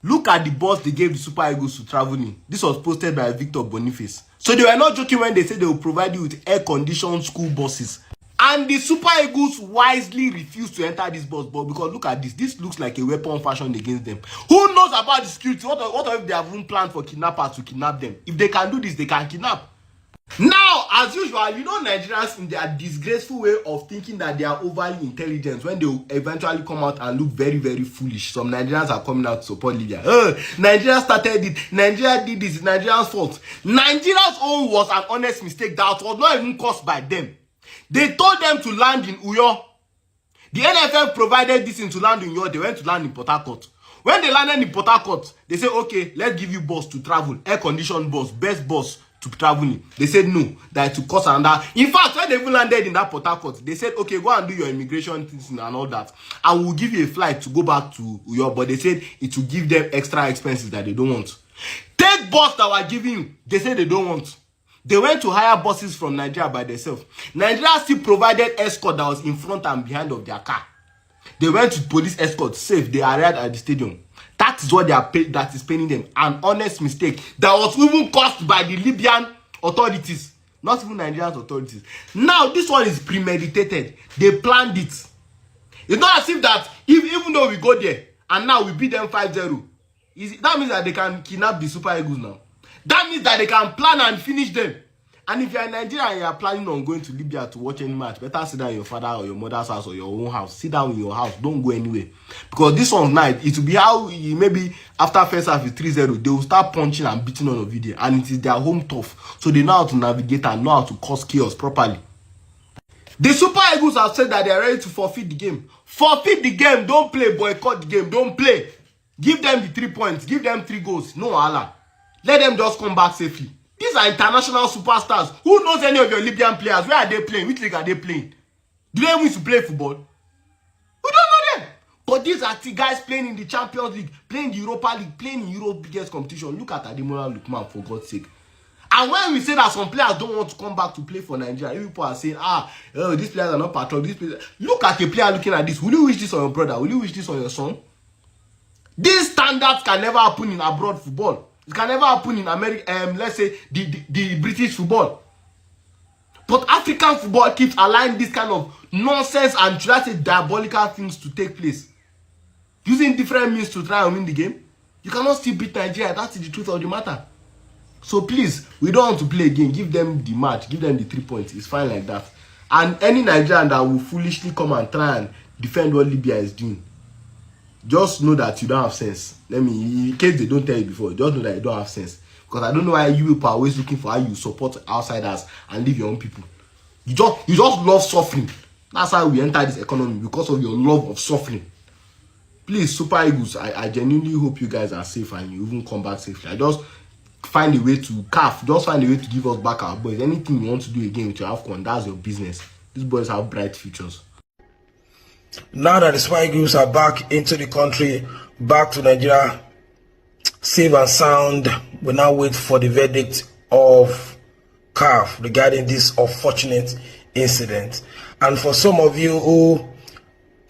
Look at the bus they gave the Super Eagles to travel in. This was posted by Victor Boniface. So they were not joking when they said they will provide you with air-conditioned school buses. And And the Super Eagles wisely refused to enter this bus, but because look at this. This looks like a weapon fashioned against them. Who knows about the security? What if they have even planned for kidnappers to kidnap them? If they can do this, they can kidnap. Now, as usual, you know Nigerians in their disgraceful way of thinking that they are overly intelligent when they will eventually come out and look very, very foolish. Some Nigerians are coming out to support Libya. Nigeria started it. Nigeria did this. Nigeria's fault. Nigeria's own was an honest mistake that was not even caused by them. They told them to land in Uyo. The NFF provided this to land in Uyo. They went to land in Port Harcourt. When they landed in Port Harcourt, they said, okay, let's give you bus to travel. Air-conditioned bus, best bus to traveling. They said no, that to cost another. In fact, when they even landed in that Port Harcourt, they said, okay, go and do your immigration things and all that. And we'll give you a flight to go back to Uyo. But they said it will give them extra expenses that they don't want. Take bus that we're giving you. They said they don't want. They went to hire buses from Nigeria by themselves. Nigeria still provided escort that was in front and behind of their car. They went to police escort, safe. They arrived at the stadium. That is what they are paid. That is paying them. An honest mistake that was even caused by the Libyan authorities, not even Nigerian authorities. Now this one is premeditated. They planned it. It's not as if that even though we go there and now we beat them 5-0, that means that they can kidnap the Super Eagles now. That means that they can plan and finish them. And if you are in Nigeria and you are planning on going to Libya to watch any match, better sit down in your father or your mother's house or your own house. Sit down in your house. Don't go anywhere. Because this one's night, it will be how maybe after first half is 3-0, they will start punching and beating on a video. And it is their home turf. So they know how to navigate and know how to cause chaos properly. The Super Eagles have said that they are ready to forfeit the game. Forfeit the game. Don't play. Boycott the game. Don't play. Give them the 3 points. Give them 3 goals. No Allah. Let them just come back safely. These are international superstars. Who knows any of your Libyan players? Where are they playing? Which league are they playing? Do they want to play football? We don't know them. But these are the guys playing in the Champions League, playing the Europa League, playing in Europe's biggest competition. Look at Ademola Lookman, for God's sake. And when we say that some players don't want to come back to play for Nigeria, people are saying, these players are not patriotic. Look at a player looking at this. Will you wish this on your brother? Will you wish this on your son? These standards can never happen in abroad football. It can never happen in America, let's say the British football. But African football keeps allowing this kind of nonsense and let's say diabolical things to take place. Using different means to try and win the game. You cannot still beat Nigeria. That's the truth of the matter. So please, we don't want to play again. Give them the match. Give them the 3 points. It's fine like that. And any Nigerian that will foolishly come and try and defend what Libya is doing, just know that you don't have sense. In case they don't tell you before, just know that you don't have sense. Because I don't know why you people are always looking for how you support outsiders and leave your own people. You just love suffering. That's how we enter this economy, because of your love of suffering. Please, Super Eagles, I genuinely hope you guys are safe and you even come back safely. I just find a way to just find a way to give us back our boys. Anything you want to do again with your AFCON, that's your business. These boys have bright futures. Now that the Super Eagles are back into the country, back to Nigeria, safe and sound, we now wait for the verdict of CAF regarding this unfortunate incident. And for some of you who,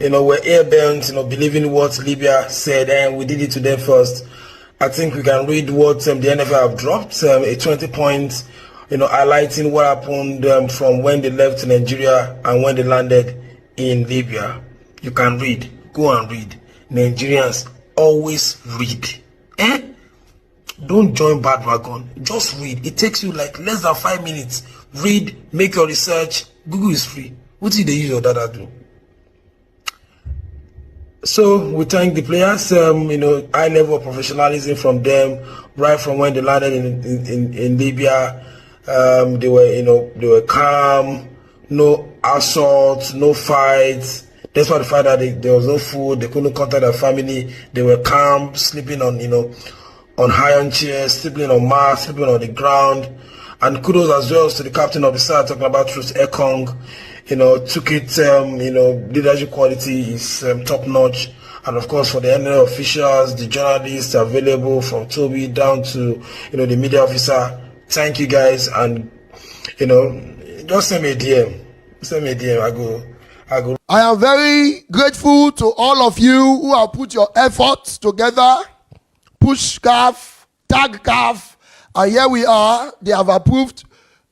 were air-bent, believing what Libya said, and we did it to them first, I think we can read what the NFL have dropped, a 20 points, highlighting what happened from when they left Nigeria and when they landed in Libya. You can read. Go and read. Nigerians always read. Don't join bandwagon. Just read. It takes you like less than 5 minutes. Read, make your research. Google is free. What did they use your data do? So we thank the players. High level of professionalism from them, right from when they landed in Libya. They were calm, no assault, no fights. Despite the fact that there was no food, they couldn't contact their family. They were calm, sleeping on iron chairs, sleeping on mats, sleeping on the ground. And kudos as well to the captain of the side, talking about Truth Ekong. Took it, leadership quality is top notch. And of course, for the NFL officials, the journalists available from Toby down to, the media officer, thank you guys. And, just send me a DM. Send me a DM. I go. I am very grateful to all of you who have put your efforts together, push CAF, tag CAF, and here we are. They have approved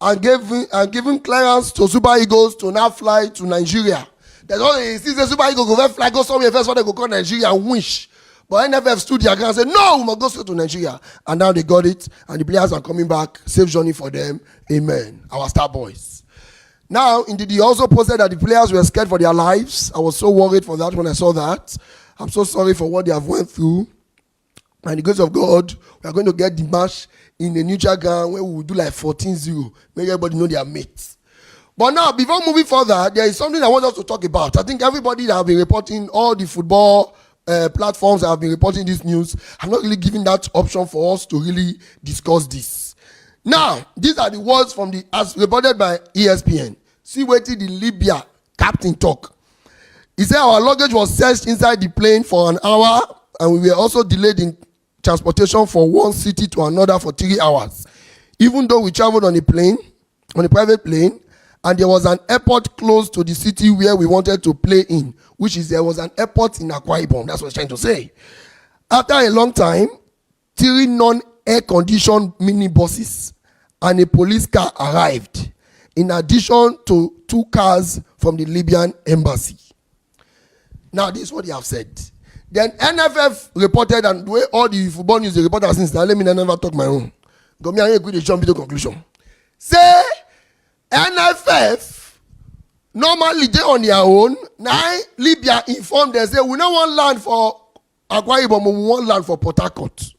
and giving clearance to Super Eagles to now fly to Nigeria. There's only see the Super Eagles go fly go somewhere first, so they go call Nigeria and wish. But NFF stood their ground and said, no, we must go straight to Nigeria. And now they got it, and the players are coming back. Safe journey for them. Amen. Our star boys. Now, indeed, he also posted that the players were scared for their lives. I was so worried for that when I saw that. I'm so sorry for what they have went through. And the grace of God, we are going to get the match in a neutral ground where we will do like 14-0. Make everybody know their mates. But now, before moving further, there is something I want us to talk about. I think everybody that have been reporting, all the football platforms that have been reporting this news, have not really given that option for us to really discuss this. Now, these are the words from as reported by ESPN. See what the Libya captain talk. He said our luggage was searched inside the plane for an hour, and we were also delayed in transportation from one city to another for 3 hours. Even though we traveled on a private plane, and there was an airport close to the city where we wanted to play in, there was an airport in Akwa Ibom. That's what he's trying to say. After a long time, 3 non-air-conditioned minibuses and a police car arrived, in addition to 2 cars from the Libyan embassy. Now, this is what they have said. Then NFF reported, and the way all the football news they reported since now, let me never talk my own. Go me and agree to jump to conclusion. Say NFF normally they on their own. Now Libya informed them, say we don't want land for Akwa Ibom, we want land for Port Harcourt.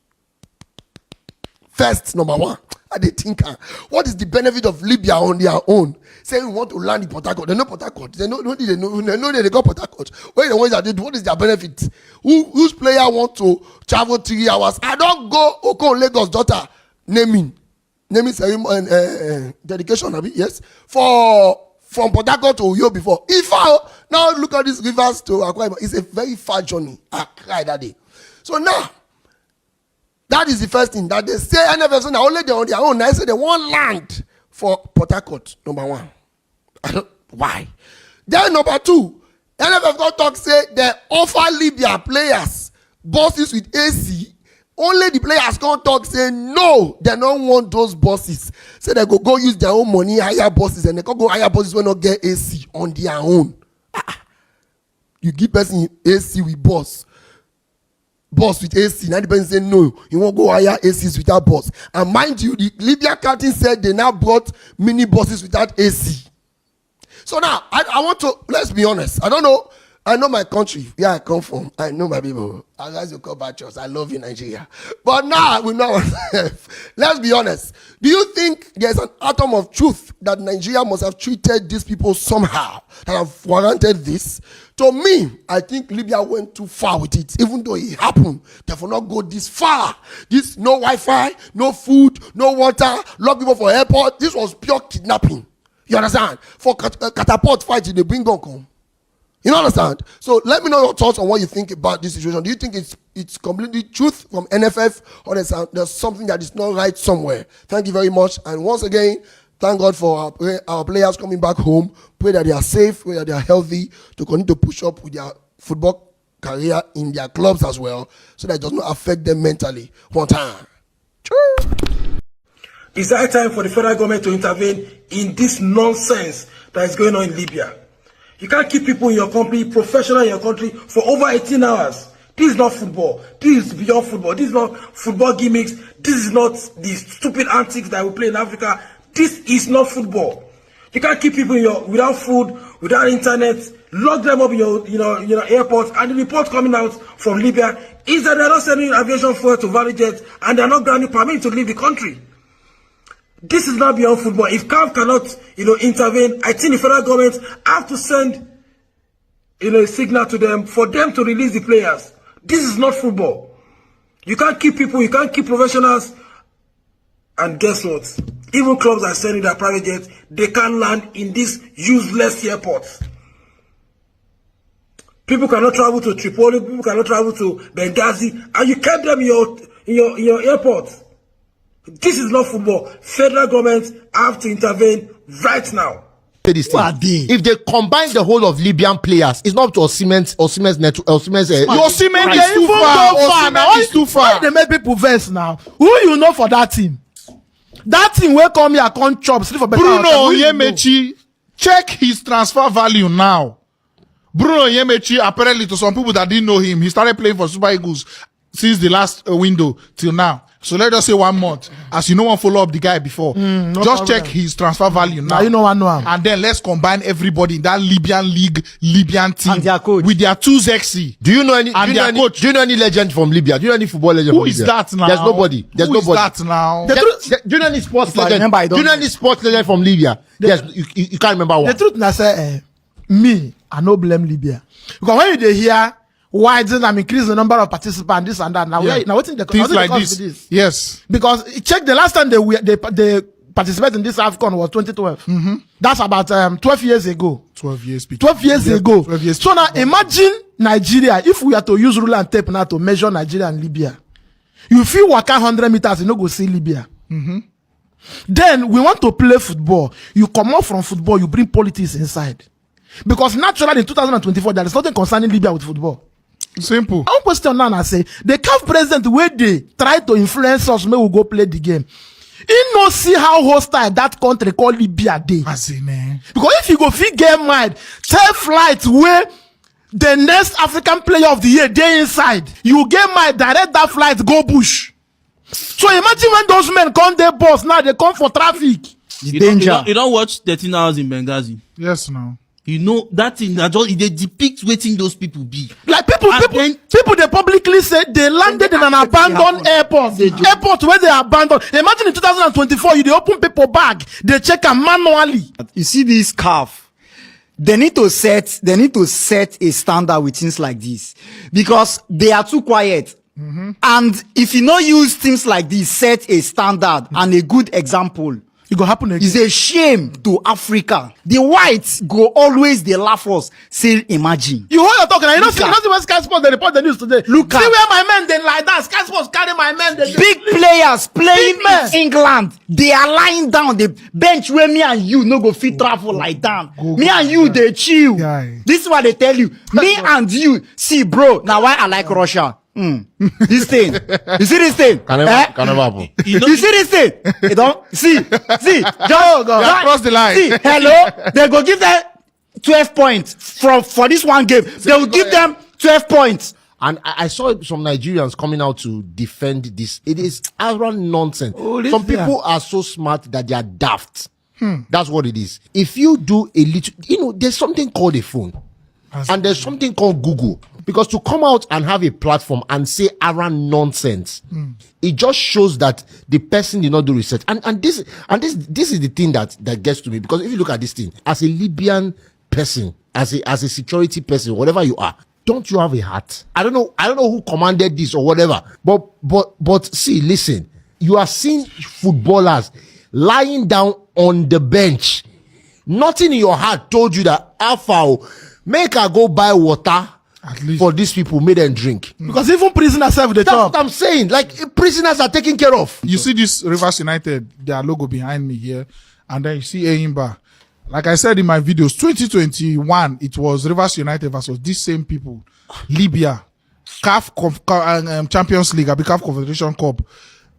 First, number one, I they think what is the benefit of Libya on their own? Saying we want to land in Port Harcourt. They know Port Harcourt. They know they got Port Harcourt. What the ones that they do? What is their benefit? Whose player want to travel 3 hours? I don't go Okon Lagos daughter naming ceremony dedication. Yes, from Port Harcourt to Uyo before. If I now look at these rivers to Akwa Ibom, it's a very far journey. I cried that day. So now. That is the first thing that they say. NFF say now only they on their own. I say they want land for Port Harcourt. Number one, why? Then number two, NFF got talk say they offer Libya players buses with AC. Only the players can't talk say no, they don't want those buses. Say they go use their own money hire buses, and they can go hire buses when not get AC on their own. You give person AC with bus with AC. Now the person say no, you won't go hire ACs without bus. And mind you, the Libya captain said they now brought mini buses without AC. So now I want to, let's be honest. I don't know. I know my country, where I come from. I know my people. I guys will call back church. I love you, Nigeria. But now we know ourselves. Let's be honest. Do you think there's an atom of truth that Nigeria must have treated these people somehow that have warranted this? To me, I think Libya went too far with it, even though it happened. Therefore, not go this far. This no Wi-Fi, no food, no water, lock people for airport. This was pure kidnapping. You understand? For catapult fight, they bring gun come. You understand? So let me know your thoughts on what you think about this situation. Do you think it's completely truth from NFF, or there's something that is not right somewhere? Thank you very much. And once again, thank God for our players coming back home. Pray that they are safe, pray that they are healthy, to continue to push up with their football career in their clubs as well, so that it does not affect them mentally. One time. It's high time for the federal government to intervene in this nonsense that is going on in Libya. You can't keep people in your country, professional in your country, for over 18 hours. This is not football. This is beyond football. This is not football gimmicks. This is not the stupid antics that we play in Africa. This is not football. You can't keep people in without food, without internet, lock them up in your airports, and the report coming out from Libya is that they're not sending aviation fuel to valid jets, and they're not granting permission to leave the country. This is not beyond football. If CAF cannot, intervene, I think the federal government have to send, a signal to them for them to release the players. This is not football. You can't keep people, you can't keep professionals, and guess what? Even clubs are sending their private jets. They can't land in these useless airports. People cannot travel to Tripoli. People cannot travel to Benghazi, and you kept them in your airports. This is not football. Federal governments have to intervene right now. This thing. If they combine the whole of Libyan players, it's not to Osoinmhen's network. Osoinmhen's Osoinmhen is too far. Now. Why they make people verse now? Who you know for that team? That thing will come here, come chop, sleep for better. Bruno Onyemaechi, check his transfer value now. Bruno Onyemaechi, apparently to some people that didn't know him, he started playing for Super Eagles since the last window till now. So let's just say 1 month, as you know, one follow up the guy before. No just problem. check his transfer value now. You know I know him. And then let's combine everybody in that Libyan league, Libyan team, And their coach. with their 2 sexy. Do you know any? And do you know any legend from Libya? Do you know any football legend? Who from is Libya? that now? There's nobody. There's Who is nobody. that now? Do you know any sports If I legend? remember, I Do don't you know know. any sports legend from Libya? Yes, you can't remember one. The truth na say, me, I no blame Libya. Because when you dey hear why didn't I'm increase the number of participants, this and that. Now, now what the Things like this. Yes. Because check the last time they participated in this AFCON was 2012. That's about 12 years ago. 12 years. 12 years ago. 12 years So now imagine Nigeria, if we are to use ruler and tape now to measure Nigeria and Libya, you feel walk 100 meters, you no go see Libya. Then we want to play football. You come out from football, you bring politics inside. Because naturally in 2024, there is nothing concerning Libya with football. Simple. One question now, I say, the CAF president, where they try to influence us, may we go play the game. He no see how hostile that country called Libya dey. Because if you go fit get mind, take flight where the next African player of the year dey inside, you get mind, direct that flight, go bush. So imagine when those men come their bus, now they come for traffic. The danger. You don't watch 13 hours in Benghazi. Yes, now. You know that thing that just they depict waiting those people be. Like people they publicly say they landed in an abandoned airport. Airport where they abandoned. Imagine in 2024, you they open people bag, they check them manually. You see this CAF, they need to set a standard with things like this because they are too quiet. And if you not use things like this, set a standard and a good example, it go happen again. It's a shame to Africa. The whites go always they laugh us. Say imagine. You hold your talk now. You know see when Sky Sports they report the news today. Look see where my men then like that. Sky Sports carry my men. Big players playing in England. They are lying down. The bench where me and you no go fit travel like that. Me and you they chill. This is what they tell you. Me and you see, bro. Now why I like Russia. This thing. You see this thing? Can never happen. You see this thing? You don't see. Just cross the line. See, hello. They go give them 12 points for this one game. They will give them 12 points. And I saw some Nigerians coming out to defend this. It is utter nonsense. Some people are so smart that they are daft. That's what it is. If you do a little, there's something called a phone. And there's something called Google. Because to come out and have a platform and say around nonsense, it just shows that the person did not do research. And this is the thing that gets to me. Because if you look at this thing, as a Libyan person, as a security person, whatever you are, don't you have a heart? I don't know who commanded this or whatever. But see, listen, you are seeing footballers lying down on the bench. Nothing in your heart told you that Alpha, make her go buy water for these people, make them drink. Because even prisoners have the top. That's what I'm saying. Like prisoners are taken care of. You see this Rivers United, their logo behind me here, and then you see Enyimba. Like I said in my videos, 2021, it was Rivers United versus these same people, Libya, CAF Champions League, CAF Confederation Cup.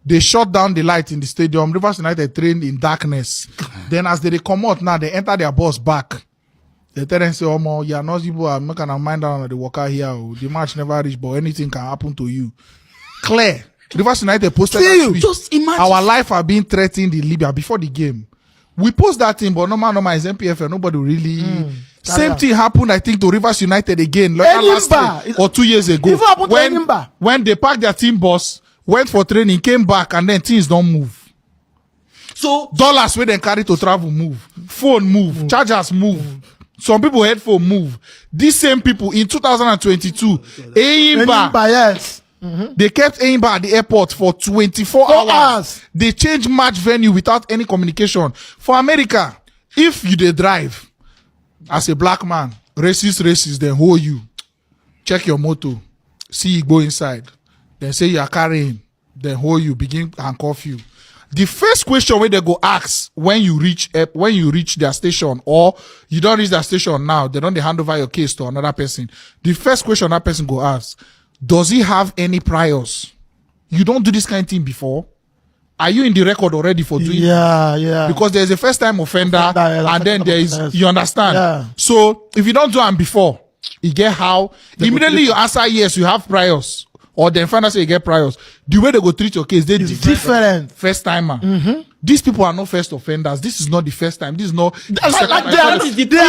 They shut down the light in the stadium. Rivers United trained in darkness. Then as they come out now, they enter their bus back. They tell them, say, oh, man, you're not people are making a mind down on the worker here. The match never reached, but anything can happen to you. Clear. Rivers United posted that tweet. Just imagine. Our life are being threatened in Libya before the game. We post that thing, but normal is MPFL. Nobody really. Same thing happened, I think, to Rivers United again. Last year or 2 years ago. When they packed their team bus, went for training, came back, and then things don't move. So dollars where they carry to travel move. Phone move. Chargers move. Some people headphone move. These same people in 2022, Enyimba, yes. They kept Enyimba at the airport for 24 hours. They changed match venue without any communication. For America, if you dey drive as a black man, racist, then hold you. Check your motor. See you go inside. Then say you are carrying. Then hold you, begin handcuff you. The first question where they go ask when you reach their station, or you don't reach their station now, they don't hand over your case to another person. The first question that person go ask, does he have any priors? You don't do this kind of thing before? Are you in the record already for doing Yeah. Because there's a first time offender and then there is, offense. you understand? Yeah. So if you don't do them before, you get how immediately you answer yes, you have priors. Or then find out say you get priors. The way they go treat your case, they different. First timer. These people are not first offenders. This is not the first time. This is not. They are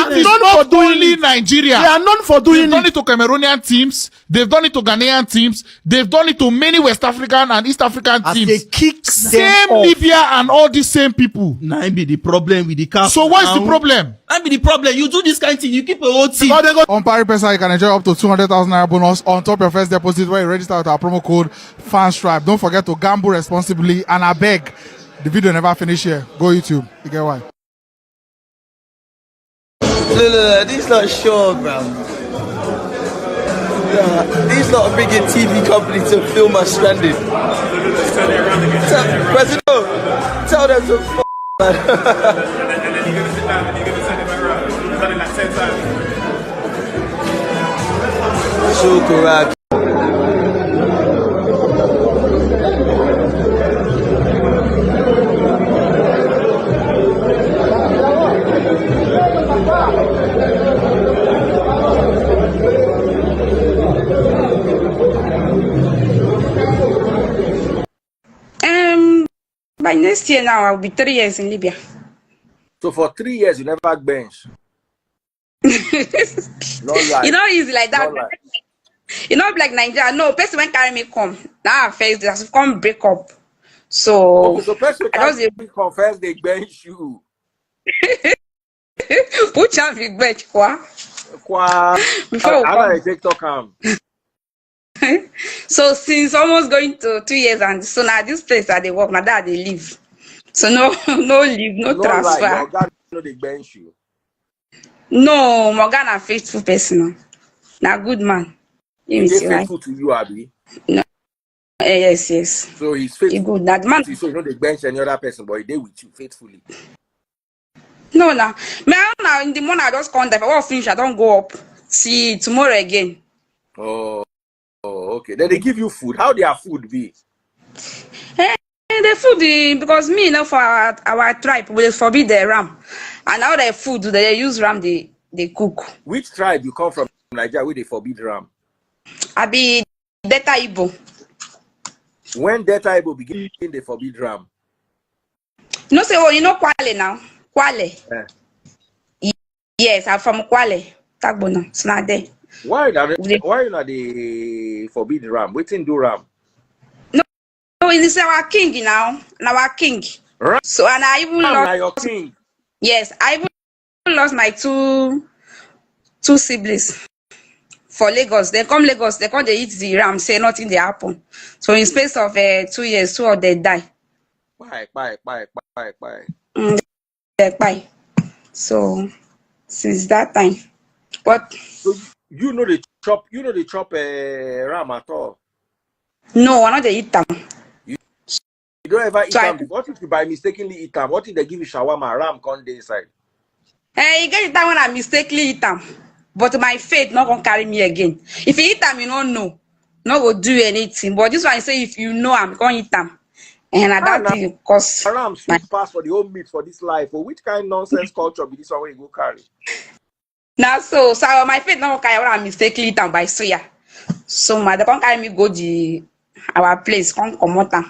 known for doing Nigeria. They are known for doing They've done it to Cameroonian teams. They've done it to Ghanaian teams. They've done it to many West African and East African teams. They kick same Libya and all these same people. Now be the problem with the CAF. So what is the problem? That be the problem. You do this kind of thing. You keep a whole team. On Pari-Pesa, you can enjoy up to 200,000 naira bonus on top of your first deposit when you register with our promo code FANSTRIPE. Don't forget to gamble responsibly, and I beg, the video never finish here. Go YouTube. You get why. Look, these not sure, bro. These not bringing TV company to film us stranded. President, tell them to f***, man. Shukran. By next year now, I'll be 3 years in Libya. So for 3 years, you never bench. No lie. You know, it's like that. No lie. You know, like Nigeria. No, person when carry me come. Now I face this, come break up. So, okay, so person can confess they bench you. Which have big bench, kwa? Before I take talk So since almost going to 2 years, and so now this place that they work, now that they live. So no leave, no transfer. Lie. Morgan, no, they bench you. No, Morgan a faithful person. Now good man. He's faithful to you, Abby. No. Yes. So he's faithful. He good. That man. So you know they bench any other person, but he did with you faithfully. No. Now in the morning I just come there. If I want to finish, I don't go up. See tomorrow again. Oh, okay. Then they give you food. How their food be? The food, because me, for our tribe, we forbid the ram. And all the food, they use ram, they cook. Which tribe you come from Nigeria where they forbid ram? I be Delta Igbo. When Delta Igbo begin, they forbid ram. You know Kwale now? Kwale. Yes, I'm from Kwale. Tagbona. It's not there. Why not they forbid ram? Waiting do ram. No, it's our king now. Our king. Right. So and I even lost your king. Yes, I even lost my two siblings for Lagos. They come Lagos, they eat the ram, say nothing they happen. So in space of 2 years, 2 of them die. Bye. Bye. So since that time. But so you know they chop ram at all? No, I know they eat them. You don't ever eat them. What if you by mistakenly eat them? What if they give you shawarma, ram come dey inside? You get it that when I mistakenly eat them. But my faith not gonna carry me again. If you eat them, you don't know. Not go do anything. But this one I say if you know I'm gonna eat them. And I don't think because ram sweet pass for the whole meat for this life. For which kind of nonsense culture be this one where you go carry? Now so my faith not gonna carry when I mistakenly eat them by soya. So my they can't carry me go our place, can't come out and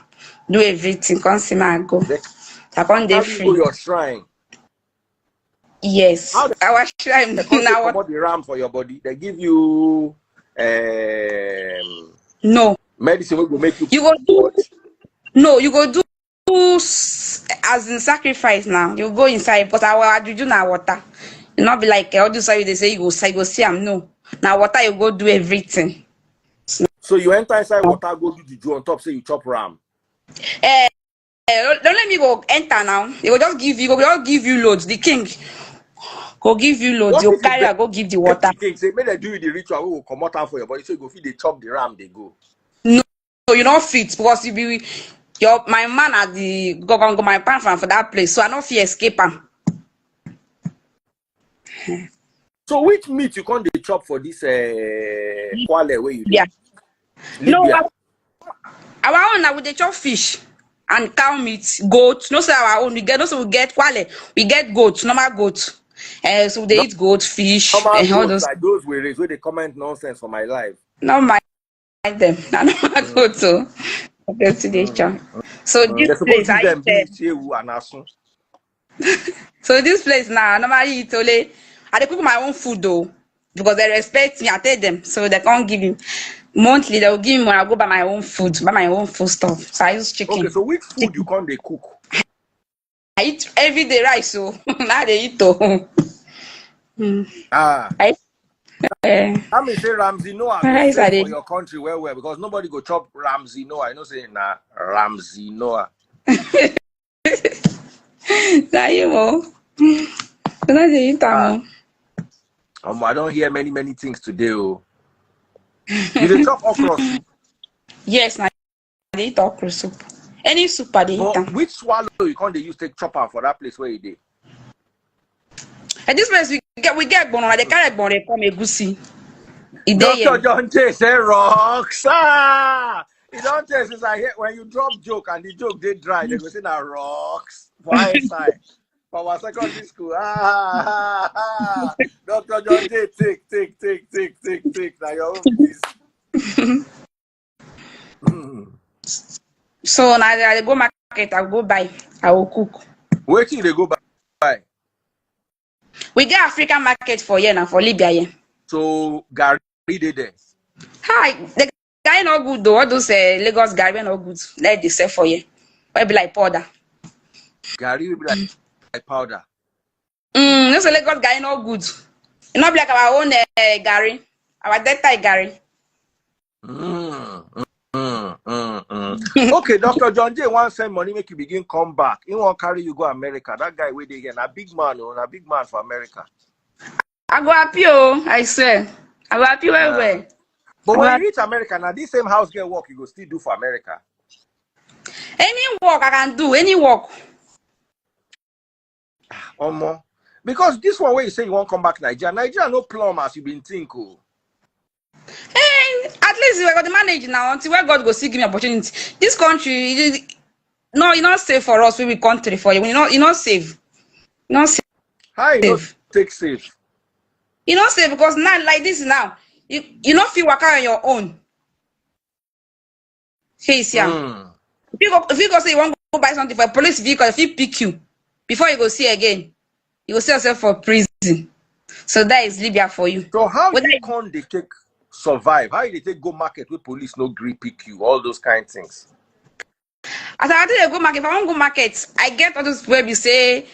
do everything, can't see me go. I can't dey free. Go your shrine. Yes. Our shrine now what the ram for your body? They give you no medicine will make you go do no, you go do as in sacrifice now. You go inside, but I will do now water. You not be like all this they say you go see I'm no. Now water you go do everything. So you enter inside water, go do the juice on top, say you chop ram. Don't let me go enter now. They will just give you loads. The king go give you loads. You carry go give the water. The king say, may they do the ritual, we will come out for your body. So you go feed they chop the ram, they go. No, you're not fit because you be my man at the go my partner for that place. So I don't fear escape him. So which meat you can't dey chop for this Kwale where you do? Yeah. No, our own now with the chop fish. and cow meat, goat. No say our own. We get also we get quale. We get goat, normal goat. So they eat goat, fish, Normal and all goats those. like those we raise where they comment nonsense for my life. Not mind them. I normal goat too. Okay, to nature. So this They're supposed place, to give I them eat. beef, shewu, and asun. So this place now, I normally eat only. I dey cook my own food though, because they respect me. I tell them, so they can't give me monthly. They will give me when I go buy my own food, buy my own food stuff. So I use chicken. Okay, so which food you can't they cook? I eat every day rice, so now they eat though. Ah. I I mean say Ramsey Noah go rice I sell for dey. your country well because nobody go chop Ramsey Noah. You know say nah Ramsey Noah. Na you mo. So now they eat am. I don't hear many things today. Oh. You dey chop okra soup? Yes, na I dey eat okra soup. Any soup I dey eat But am. which swallow you can't they use take chop am for that place where you dey? At this place we get bono. They carry bono come egusi. Dr. John J say rocks. You don't tell since I hear when you drop joke and the joke they dry, they go say na rocks. For side. For our secondary school. Dr. John J take. Now your own business. So now I go market, I go buy, I will cook. Where till they go buy? We get African market for here now, for Libya here. So Gary dey there. Hi, the guy not good though. All those Lagos Gary not good. Let they sell for here. Why be like powder? Gary will be like powder. No say Lagos guy not good. It not be like our own Gary, our Delta Gary. Okay, Dr. John J want send money make you begin come back. He won't carry you go America. That guy where they again a big man, a big man for America. I go happy oh, I swear. I go happy well. But when you reach America, now this same house girl work you go still do for America. Any work I can do, any work. More. Because this one where you say you won't come back Nigeria no plumb as you been think. Oh. Hey, at least we got the manage now until where God go see give me opportunity. This country, no, you not safe for us. We be country for you. You not safe. You not safe. How you not take safe? You not safe because now like this now, you not feel work on your own. Face yeah. If you go say you want to go buy something for a police vehicle, if he pick you before you go see again, you go see yourself for prison. So that is Libya for you. So how can they take survive? How they take go market with police no gree pick you? All those kind of things. As I tell you go market, if I want go market, I get all those where you say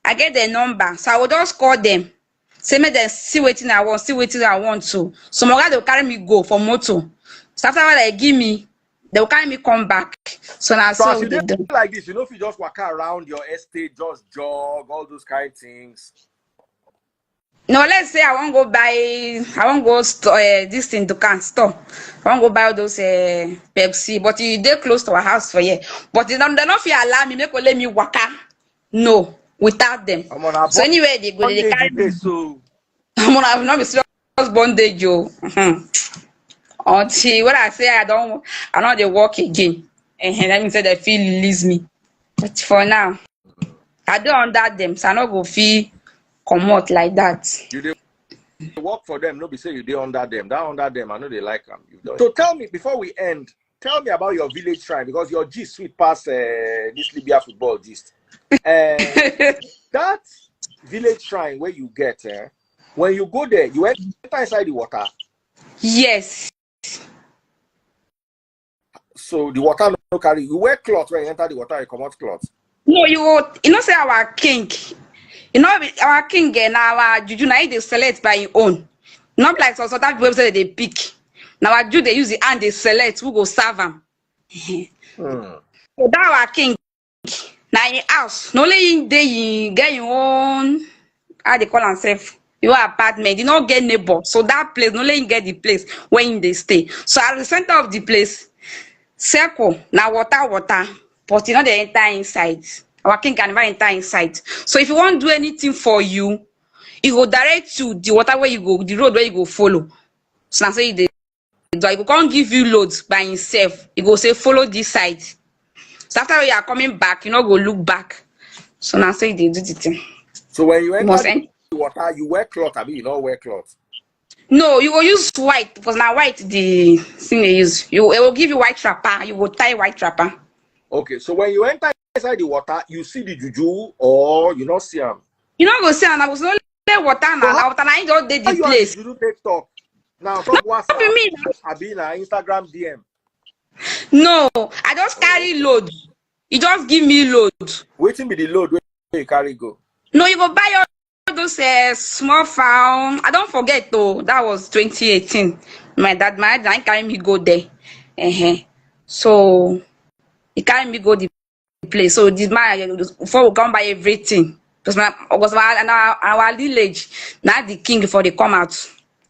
I get their number. So I will just call them. Say me then see what I want, see what I want to. So my guy they'll carry me go for motor. So after what they give me, they'll carry me come back. So now so so as you do like this, you know if you just walk around your estate, just jog, all those kind of things. No, let's say I won't go buy, I won't go store this thing to can store. I won't go buy all those Pepsi, but they're close to our house for here. But they don't feel allow me, make let me waka. No, without them. So anyway, they go, they carry me. So I'm gonna not be serious bondage, yo. Until when I say I know they work again. And let me say they feel release me. But for now, I don't under them, so I not go feel come out like that. You dey work for them, no be say you dey under them. That under them, I know they like them. So tell me before we end, tell me about your village shrine because your gist sweet past this Libya football gist. That village shrine where you get, when you go there, you enter inside the water. Yes. So the water no carry. You wear cloth when you enter the water, you come out cloth. No, you know say our king. You know our king and our juju now they select by your own. Not like so that people say they pick. Now our juju they use the hand they select who go serve them. So that our king now in house. No only in day you get your own how they call themselves your apartment. You don't get neighbor. So that place no only get the place when they stay. So at the center of the place, circle now water, but you know they enter inside. Our king can never enter inside. So if you want to do anything for you, he will direct you the water where you go, the road where you go follow. So now say he can't give you loads by himself. He go say follow this side. So after you are coming back, you know, go look back. So now say they do the thing. So when you must enter the water, you wear cloth. I mean, you don't wear cloth. No, you will use white because now white the thing they use. It will give you white wrapper. You will tie white wrapper. Okay, so when you enter inside the water, you see the juju or you not see them. You know, go see, and I was only water now. Now water I just did the place. You take talk. Now from WhatsApp, I be na Instagram DM. No, I just carry load. You just give me load. Waiting be the load where you carry go. No, you go buy all those small fowl. I don't forget though. That was 2018. My dad carry me go there. So he carry me go the place. So this man before we come buy everything. Because our village, now the king before they come out.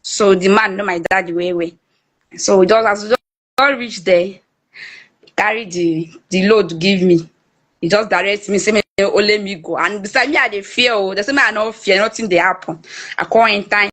So the man know my dad way. So just as we just reach there, carry the load give me. He just direct me, say me only me go. And beside me I dey fear. They say me I no fear, nothing they happen. I come in time.